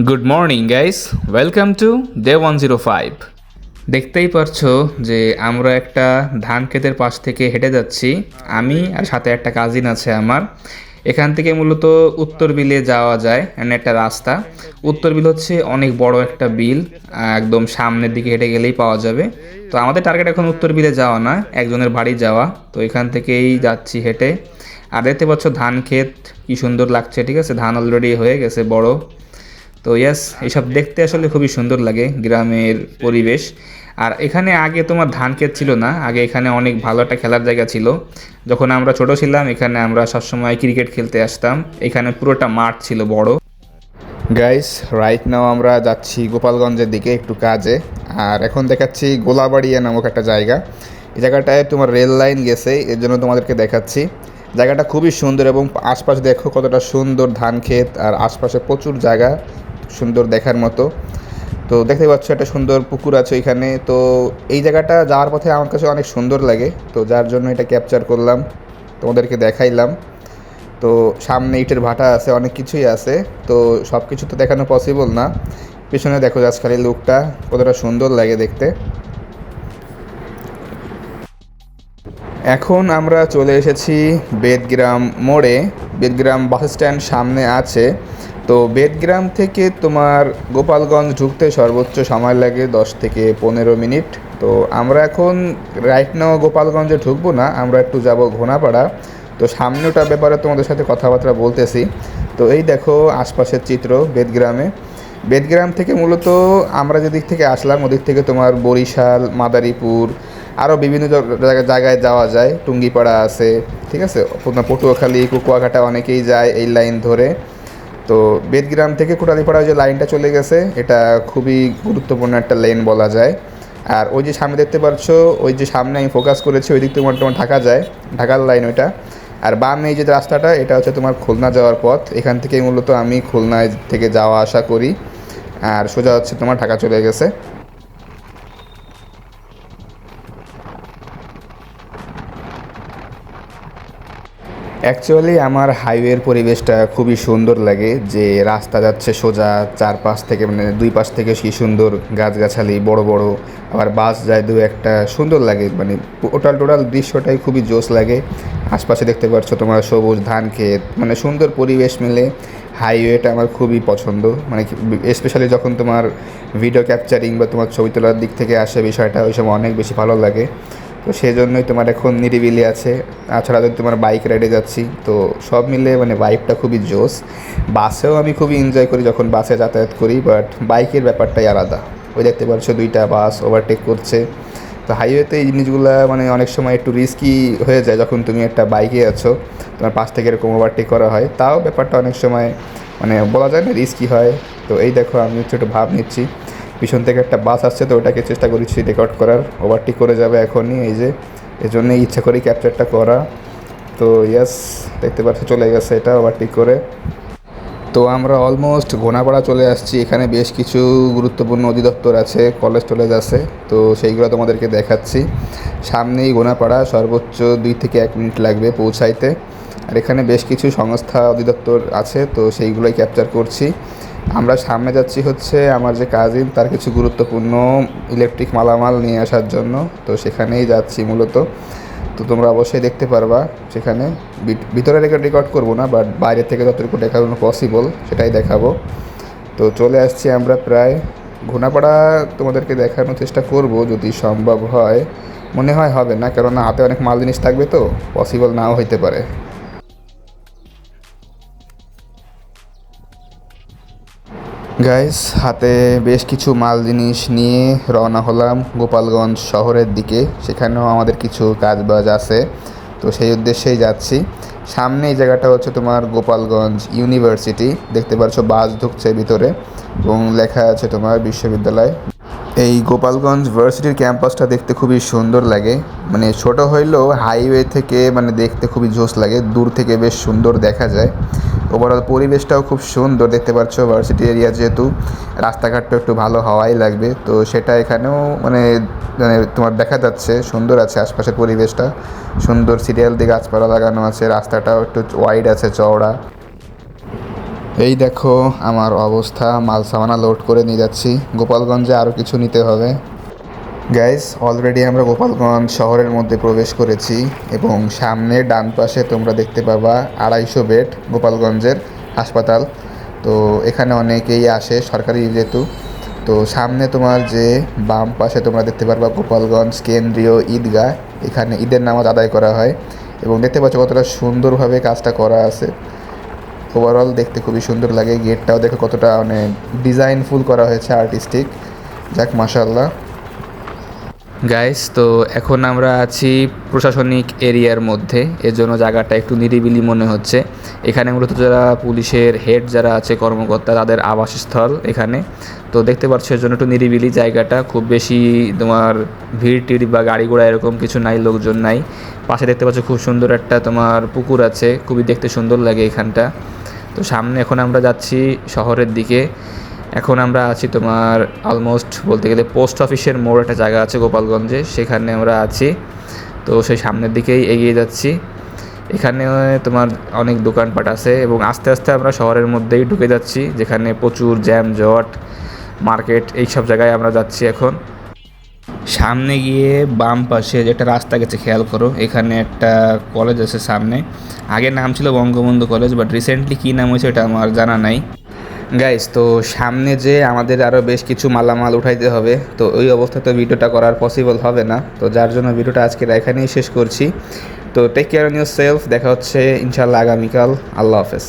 Good morning guys, welcome to day 105। দেখতেই পারছো যে আমরা একটা ধান ক্ষেতের পাশ থেকে হেঁটে যাচ্ছি। আমি আর সাথে একটা কাজিন আছে আমার। এখান থেকে মূলত উত্তর বিলে যাওয়া যায়, মানে একটা রাস্তা। উত্তর বিল হচ্ছে অনেক বড় একটা বিল, একদম সামনের দিকে হেঁটে গেলেই পাওয়া যাবে। তো আমাদের টার্গেট এখন উত্তর বিলে যাওয়া না, একজনের বাড়ি যাওয়া। তো এখান থেকেই যাচ্ছি হেঁটে। আর দেখতে পাচ্ছ ধান ক্ষেত কি সুন্দর লাগছে, ঠিক আছে, ধান অলরেডি হয়ে গেছে বড়। তো ইয়াস, এইসব দেখতে আসলে খুবই সুন্দর লাগে গ্রামের পরিবেশ। আর এখানে আগে তোমার ধান ক্ষেত ছিল না, আগে এখানে অনেক ভালো একটা খেলার জায়গা ছিল। যখন আমরা ছোট ছিলাম এখানে আমরা সবসময় ক্রিকেট খেলতে আসতাম, এখানে পুরোটা মাঠ ছিল বড়। গাইস, রাইট নাও আমরা যাচ্ছি গোপালগঞ্জের দিকে একটু কাজে। আর এখন দেখাচ্ছি গোলাবাড়িয়া নামক একটা জায়গা। এই জায়গাটায় তোমার রেল লাইন গেছে, এর জন্য তোমাদেরকে দেখাচ্ছি। জায়গাটা খুবই সুন্দর এবং আশপাশ দেখো কতটা সুন্দর ধান ক্ষেত, আর আশপাশে প্রচুর জায়গা সুন্দর দেখার মতো। তো দেখতে পাচ্ছ একটা সুন্দর পুকুর আছে এখানে। তো এই জায়গাটা যাওয়ার পথে আমার কাছে অনেক সুন্দর লাগে, তো যার জন্য এটা ক্যাপচার করলাম, তোমাদেরকে দেখাইলাম। তো সামনে ইটের ভাটা আছে, অনেক কিছুই আছে। তো সব কিছু তো দেখানো পসিবল না। পিছনে দেখো জাস্ট খালি লুকটা কতটা সুন্দর লাগে দেখতে। এখন আমরা চলে এসেছি বেদগ্রাম মোড়ে। বেদগ্রাম বাস স্ট্যান্ড সামনে আছে। তো বেদগ্রাম থেকে তোমার গোপালগঞ্জ ঢুকতে সর্বোচ্চ সময় লাগে 10 থেকে 15 মিনিট। তো আমরা এখন রাইট নাও গোপালগঞ্জে ঢুকবো না, আমরা একটু যাব ঘোনাপাড়া। তো সামনে ওটার ব্যাপারে তোমাদের সাথে কথাবার্তা বলতেছি। তো এই দেখো আশপাশের চিত্র বেদগ্রামে। বেদগ্রাম থেকে মূলত আমরা যেদিক থেকে আসলাম ওদিক থেকে তোমার বরিশাল, মাদারীপুর, আরও বিভিন্ন জায়গায় যাওয়া যায়। টুঙ্গিপাড়া আছে, ঠিক আছে, পটুয়াখালী, কুকুয়াঘাটা অনেকেই যায় এই লাইন ধরে। তো বেদগ্রাম থেকে কোটালীপাড়া যে লাইনটা চলে গেছে, এটা খুবই গুরুত্বপূর্ণ একটা লেন বলা যায়। আর ওই যে সামনে দেখতে পাচ্ছ, ওই যে সামনে আমি ফোকাস করেছি ওই দিক থেকে তোমার ঢাকা যায়, ঢাকার লাইন ওইটা। আর বাম এই যে রাস্তাটা, এটা হচ্ছে তোমার খুলনা যাওয়ার পথ। এখান থেকেই মূলত আমি খুলনায় থেকে যাওয়া আসা করি। আর সোজা হচ্ছে তোমার ঢাকা চলে গেছে। অ্যাকচুয়ালি আমার হাইওয়ের পরিবেশটা খুবই সুন্দর লাগে, যে রাস্তা যাচ্ছে সোজা, চারপাশ থেকে মানে দুই পাশ থেকে কি সুন্দর গাছগাছালি বড় বড়, আবার বাস যায় দু একটা, সুন্দর লাগে। মানে টোটাল দৃশ্যটাই খুবই জোশ লাগে। আশপাশে দেখতে পাচ্ছ তোমার সবুজ ধান ক্ষেত, মানে সুন্দর পরিবেশ মিলে হাইওয়েটা আমার খুবই পছন্দ। মানে স্পেশালি যখন তোমার ভিডিও ক্যাপচারিং বা তোমার ছবি তোলার দিক থেকে আসে বিষয়টা, ওই সময় অনেক বেশি ভালো লাগে। তো সেই জন্যই তোমার এখন নিরিবিলি আছে। তাছাড়া যদি তোমার বাইক রাইডে যাচ্ছি, তো সব মিলে মানে বাইকটা খুবই জোস। বাসেও আমি খুবই এনজয় করি যখন বাসে যাতায়াত করি, বাট বাইকের ব্যাপারটাই আলাদা। ওই দেখতে পাচ্ছ দুইটা বাস ওভারটেক করছে। তো হাইওয়েতে এই জিনিসগুলো মানে অনেক সময় একটু রিস্কি হয়ে যায়, যখন তুমি একটা বাইকে আছো তোমার পাশ থেকে এরকম ওভারটেক করা হয়, তাও ব্যাপারটা অনেক সময় মানে বলা যায় না রিস্কি হয়। তো এই দেখো আমি হচ্ছে একটু ভাব নিচ্ছি, পিছন থেকে একটা বাস আসছে, তো ওটাকে চেষ্টা করছি রেকর্ড করার। ওভারটেক করে যাবে এখনই, এই যে এজন্যই ইচ্ছা করি ক্যাপচারটা করা। তো ইয়াস, দেখতে পাচ্ছ চলে গেছে এটা ওভারটেক করে। তো আমরা অলমোস্ট ঘোনাপাড়া চলে আসছি। এখানে বেশ কিছু গুরুত্বপূর্ণ অধিদপ্তর আছে, কলেজ টলেজ আছে, তো সেইগুলো তোমাদেরকে দেখাচ্ছি। সামনেই ঘোনাপাড়া, সর্বোচ্চ 2 থেকে 1 মিনিট লাগবে পৌঁছাইতে। আর এখানে বেশ কিছু সংস্থা অধিদপ্তর আছে, তো সেইগুলোই ক্যাপচার করছি। আমরা সামনে যাচ্ছি হচ্ছে আমার যে কাজিন, তার কিছু গুরুত্বপূর্ণ ইলেকট্রিক মালামাল নিয়ে আসার জন্য। তো সেখানেই যাচ্ছি মূলত। তো তোমরা অবশ্যই দেখতে পারবা সেখানে। ভিতরে রেকর্ড করবো না, বাট বাইরে থেকে যতটুকু দেখানো পসিবল সেটাই দেখাবো। তো চলে আসছি আমরা প্রায়। ঘোনাপাড়া তোমাদেরকে দেখানোর চেষ্টা করব যদি সম্ভব হয়। মনে হয় হবে না, কেননা হাতে অনেক মাল জিনিস থাকবে, তো পসিবল নাও হইতে পারে। গাইস, হাতে বেশ কিছু মাল জিনিস নিয়ে রওনা হলাম গোপালগঞ্জ শহরের দিকে। সেখানেও আমাদের কিছু কাজবাজ আছে, তো সেই উদ্দেশ্যেই যাচ্ছি। সামনে এই জায়গাটা হচ্ছে তোমার গোপালগঞ্জ ইউনিভার্সিটি, দেখতে পাচ্ছ বাস ঢুকছে ভিতরে এবং লেখা আছে তোমার বিশ্ববিদ্যালয়। এই গোপালগঞ্জ ভার্সিটির ক্যাম্পাসটা দেখতে খুবই সুন্দর লাগে। মানে ছোট হইলেও হাইওয়ে থেকে মানে দেখতে খুবই জোশ লাগে, দূর থেকে বেশ সুন্দর দেখা যায়। ওভারঅল পরিবেশটাও খুব সুন্দর, দেখতে পাচ্ছ ভার্সিটি এরিয়া যেহেতু, রাস্তাঘাটটা একটু ভালো হওয়াই লাগবে। তো সেটা এখানেও মানে মানে তোমার দেখা যাচ্ছে সুন্দর আছে আশপাশের পরিবেশটা। সুন্দর সিরিয়াল দিয়ে গাছপালা লাগানো আছে, রাস্তাটাও একটু ওয়াইড আছে, চওড়া। এই দেখো আমার অবস্থা, মাল সামানা লোড করে নিয়ে যাচ্ছি। গোপালগঞ্জে আরও কিছু নিতে হবে। গাইস, অলরেডি আমরা গোপালগঞ্জ শহরের মধ্যে প্রবেশ করেছি এবং সামনে ডান পাশে তোমরা দেখতে পাবা 250 বেড গোপালগঞ্জের হাসপাতাল। তো এখানে অনেকেই আসে সরকারি যেহেতু। তো সামনে তোমার যে বাম পাশে তোমরা দেখতে পারবা গোপালগঞ্জ কেন্দ্রীয় ঈদগাহ, এখানে ঈদের নামাজ আদায় করা হয় এবং দেখতে পাচ্ছ কতটা সুন্দরভাবে কাজটা করা আছে। ওভারঅল দেখতে খুবই সুন্দর লাগে। গেটটাও দেখো কতটা অনেক ডিজাইনফুল করা হয়েছে, আর্টিস্টিক। যাক, মাশাআল্লাহ। গাইস, তো এখন আমরা আছি প্রশাসনিক এরিয়ার মধ্যে, এর জন্য জায়গাটা একটু নিরিবিলি মনে হচ্ছে। এখানে মূলত যারা পুলিশের হেড যারা আছে কর্মকর্তা, তাদের আবাসস্থল এখানে। তো দেখতে পাচ্ছ এর জন্য একটু নিরিবিলি জায়গাটা, খুব বেশি তোমার ভিড় টিড় বা গাড়ি ঘোড়া এরকম কিছু নাই, লোকজন নাই। পাশে দেখতে পাচ্ছ খুব সুন্দর একটা তোমার পুকুর আছে, খুবই দেখতে সুন্দর লাগে এখানটা। তো সামনে এখন আমরা যাচ্ছি শহরের দিকে। এখন আমরা আছি তোমার অলমোস্ট বলতে গেলে পোস্ট অফিসের মোড় একটা জায়গা আছে গোপালগঞ্জে, সেখানে আমরা আছি। তো সেই সামনের দিকেই এগিয়ে যাচ্ছি। এখানে তোমার অনেক দোকানপাট আছে এবং আস্তে আস্তে আমরা শহরের মধ্যেই ঢুকে যাচ্ছি, যেখানে প্রচুর জ্যাম জট, মার্কেট, এইসব জায়গায় আমরা যাচ্ছি এখন। সামনে গিয়ে বাম পাশে যেটা রাস্তা গেছে খেয়াল করো, এখানে একটা কলেজ আছে সামনে। আগে নাম ছিল বঙ্গবন্ধু কলেজ, বাট রিসেন্টলি কী নাম হয়েছে এটা আমার জানা নাই। গাইস, তো সামনে যে আমাদের আরও বেশ কিছু মালামাল উঠাইতে হবে, তো ওই অবস্থাতে ভিডিওটা করার পসিবল হবে না। তো যার জন্য ভিডিওটা আজকে এখানেই শেষ করছি। তো take care on yourself, দেখা হচ্ছে ইনশাল্লাহ আগামীকাল। আল্লাহ হাফেজ।